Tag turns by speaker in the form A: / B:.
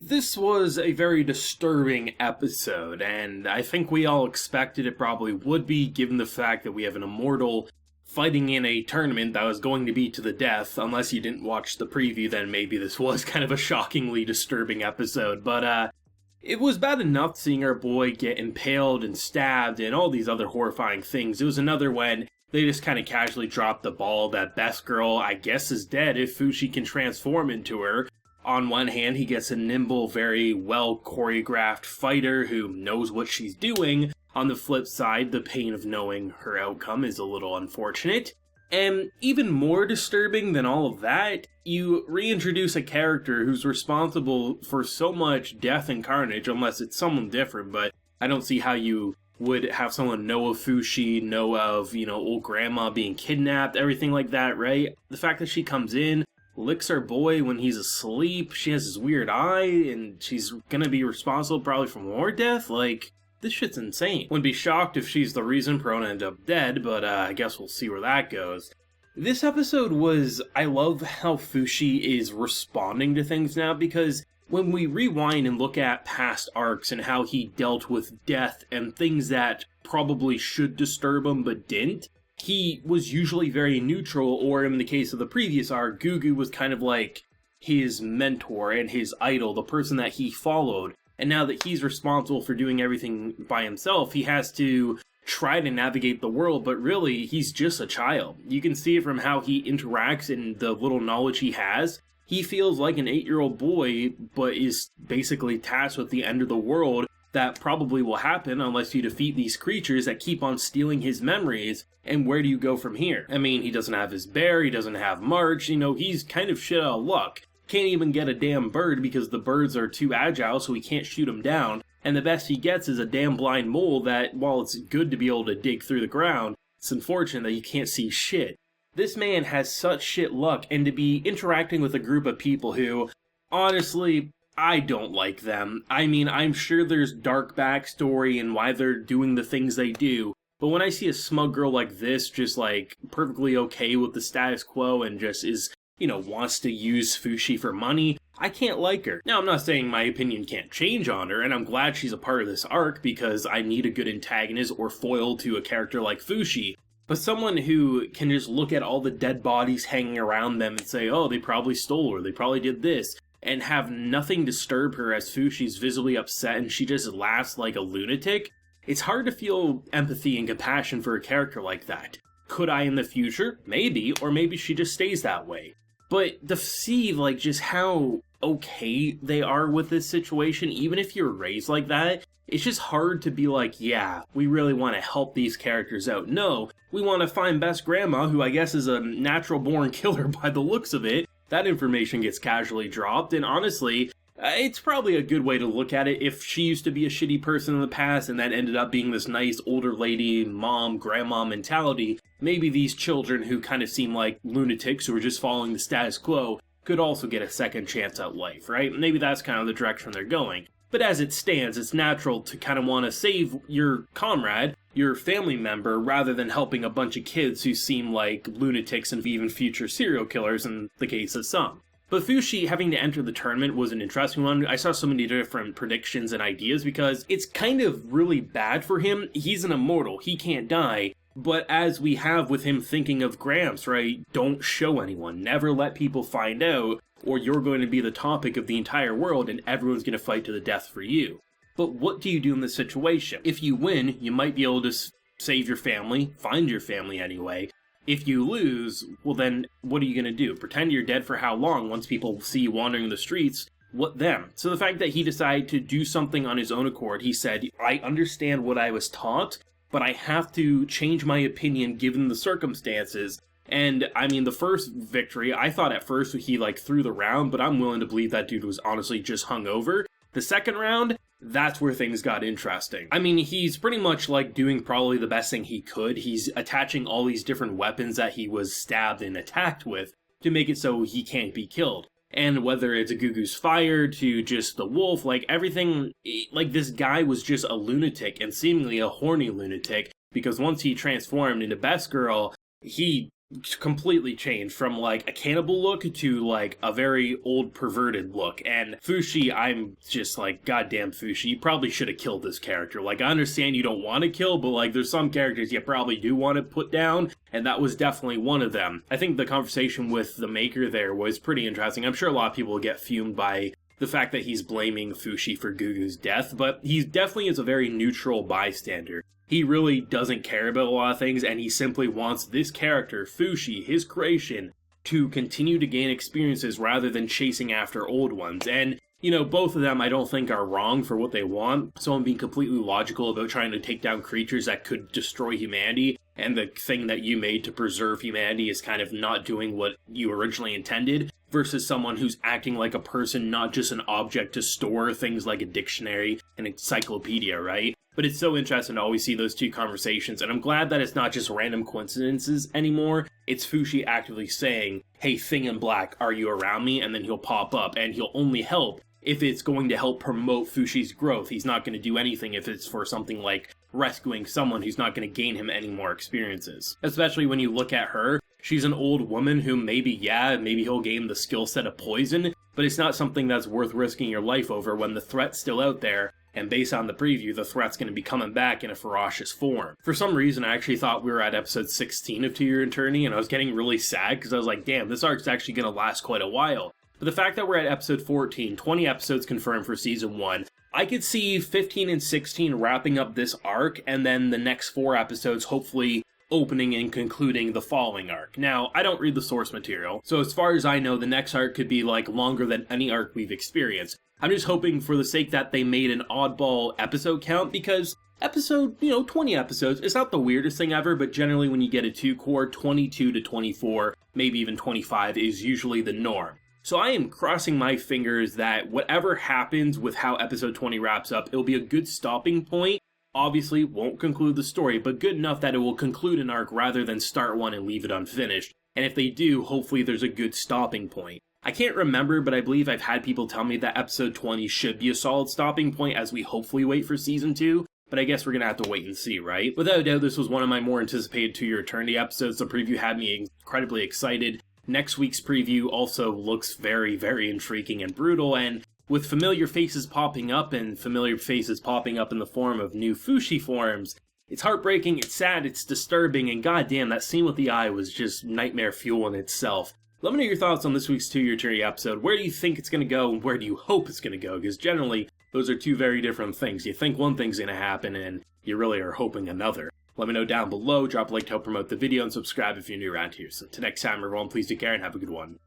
A: This was a very disturbing episode, and I think we all expected it probably would be, given the fact that we have an immortal fighting in a tournament that was going to be to the death. Unless you didn't watch the preview, then maybe this was kind of a shockingly disturbing episode, but it was bad enough seeing our boy get impaled and stabbed and all these other horrifying things. It was another when they just kind of casually dropped the ball that Best Girl, I guess, is dead if Fushi can transform into her. On one hand, he gets a nimble, very well choreographed fighter who knows what she's doing. On the flip side, the pain of knowing her outcome is a little unfortunate. And even more disturbing than all of that, you reintroduce a character who's responsible for so much death and carnage, unless it's someone different, but I don't see how you would have someone know of Fushi, know of, old grandma being kidnapped, everything like that, right? The fact that she comes in, licks our boy when he's asleep, she has this weird eye, and she's gonna be responsible probably for more death, this shit's insane. Wouldn't be shocked if she's the reason Perona ended up dead, but I guess we'll see where that goes. This episode I love how Fushi is responding to things now, because when we rewind and look at past arcs and how he dealt with death and things that probably should disturb him but didn't, he was usually very neutral, or in the case of the previous arc, Gugu was kind of like his mentor and his idol, the person that he followed. And now that he's responsible for doing everything by himself, he has to try to navigate the world, but really, he's just a child. You can see it from how he interacts and the little knowledge he has. He feels like an 8-year-old boy, but is basically tasked with the end of the world that probably will happen unless you defeat these creatures that keep on stealing his memories. And where do you go from here? I mean, he doesn't have his bear, he doesn't have March, he's kind of shit out of luck. Can't even get a damn bird because the birds are too agile, so he can't shoot them down. And the best he gets is a damn blind mole that, while it's good to be able to dig through the ground, it's unfortunate that you can't see shit. This man has such shit luck, and to be interacting with a group of people who, honestly, I don't like them. I mean, I'm sure there's dark backstory and why they're doing the things they do, but when I see a smug girl like this just perfectly okay with the status quo and just is, wants to use Fushi for money, I can't like her. Now, I'm not saying my opinion can't change on her, and I'm glad she's a part of this arc because I need a good antagonist or foil to a character like Fushi. But someone who can just look at all the dead bodies hanging around them and say, oh, they probably stole her, they probably did this, and have nothing disturb her as Fushi's visibly upset and she just laughs like a lunatic, it's hard to feel empathy and compassion for a character like that. Could I in the future? Maybe, or maybe she just stays that way. But to see, just how okay they are with this situation, even if you're raised like that, it's just hard to be yeah, we really want to help these characters out. No, we want to find Best Grandma, who I guess is a natural-born killer by the looks of it. That information gets casually dropped, and honestly, it's probably a good way to look at it if she used to be a shitty person in the past and then ended up being this nice older lady, mom, grandma mentality. Maybe these children who kind of seem like lunatics who are just following the status quo could also get a second chance at life, right? Maybe that's kind of the direction they're going. But as it stands, it's natural to kind of want to save your comrade, your family member, rather than helping a bunch of kids who seem like lunatics and even future serial killers in the case of some. But Fushi having to enter the tournament was an interesting one. I saw so many different predictions and ideas because it's kind of really bad for him. He's an immortal, he can't die. But as we have with him thinking of Gramps, right? Don't show anyone, never let people find out, or you're going to be the topic of the entire world and everyone's going to fight to the death for you. But what do you do in this situation? If you win, you might be able to save your family, find your family anyway. If you lose, well then, what are you going to do? Pretend you're dead for how long once people see you wandering the streets? What then? So the fact that he decided to do something on his own accord, he said, I understand what I was taught, but I have to change my opinion given the circumstances. And, I mean, the first victory, I thought at first he, threw the round, but I'm willing to believe that dude was honestly just hungover. The second round, that's where things got interesting. I mean, he's pretty much, doing probably the best thing he could. He's attaching all these different weapons that he was stabbed and attacked with to make it so he can't be killed. And whether it's a Gugu's fire to just the wolf, everything, this guy was just a lunatic and seemingly a horny lunatic, because once he transformed into Best Girl, he completely changed from like a cannibal look to like a very old perverted look. And Fushi, I'm just like, goddamn Fushi, you probably should have killed this character. Like, I understand you don't want to kill, but like there's some characters you probably do want to put down, and that was definitely one of them. I think the conversation with the maker there was pretty interesting. I'm sure a lot of people will get fumed by the fact that he's blaming Fushi for Gugu's death, but he definitely is a very neutral bystander. He really doesn't care about a lot of things, and he simply wants this character, Fushi, his creation, to continue to gain experiences rather than chasing after old ones. And, you know, both of them I don't think are wrong for what they want. Someone being completely logical about trying to take down creatures that could destroy humanity, and the thing that you made to preserve humanity is kind of not doing what you originally intended, versus someone who's acting like a person, not just an object to store things like a dictionary, an encyclopedia, right? But it's so interesting to always see those two conversations, and I'm glad that it's not just random coincidences anymore. It's Fushi actively saying, hey, Thing in Black, are you around me? And then he'll pop up, and he'll only help if it's going to help promote Fushi's growth. He's not going to do anything if it's for something like rescuing someone who's not going to gain him any more experiences. Especially when you look at her, she's an old woman who maybe he'll gain the skill set of poison, but it's not something that's worth risking your life over when the threat's still out there. And based on the preview, the threat's going to be coming back in a ferocious form. For some reason, I actually thought we were at episode 16 of 2 Year Eternity, and I was getting really sad because I was like, damn, this arc's actually going to last quite a while. But the fact that we're at episode 14, 20 episodes confirmed for season 1, I could see 15 and 16 wrapping up this arc, and then the next 4 episodes hopefully opening and concluding the following arc. Now, I don't read the source material, so as far as I know, the next arc could be like longer than any arc we've experienced. I'm just hoping for the sake that they made an oddball episode count, because episode, 20 episodes, it's not the weirdest thing ever, but generally when you get a 2-core, 22 to 24, maybe even 25 is usually the norm. So I am crossing my fingers that whatever happens with how episode 20 wraps up, it'll be a good stopping point. Obviously, won't conclude the story, but good enough that it will conclude an arc rather than start one and leave it unfinished. And if they do, hopefully there's a good stopping point. I can't remember, but I believe I've had people tell me that episode 20 should be a solid stopping point as we hopefully wait for season 2, but I guess we're gonna have to wait and see, right? Without a doubt, this was one of my more anticipated 2 Year Eternity episodes. The preview had me incredibly excited. Next week's preview also looks very, very intriguing and brutal, and with familiar faces popping up in the form of new Fushi forms, it's heartbreaking, it's sad, it's disturbing, and goddamn, that scene with the eye was just nightmare fuel in itself. Let me know your thoughts on this week's 2 Year Eternity episode. Where do you think it's going to go, and where do you hope it's going to go? Because generally, those are two very different things. You think one thing's going to happen, and you really are hoping another. Let me know down below, drop a like to help promote the video, and subscribe if you're new around here. So, till next time, everyone, please take care and have a good one.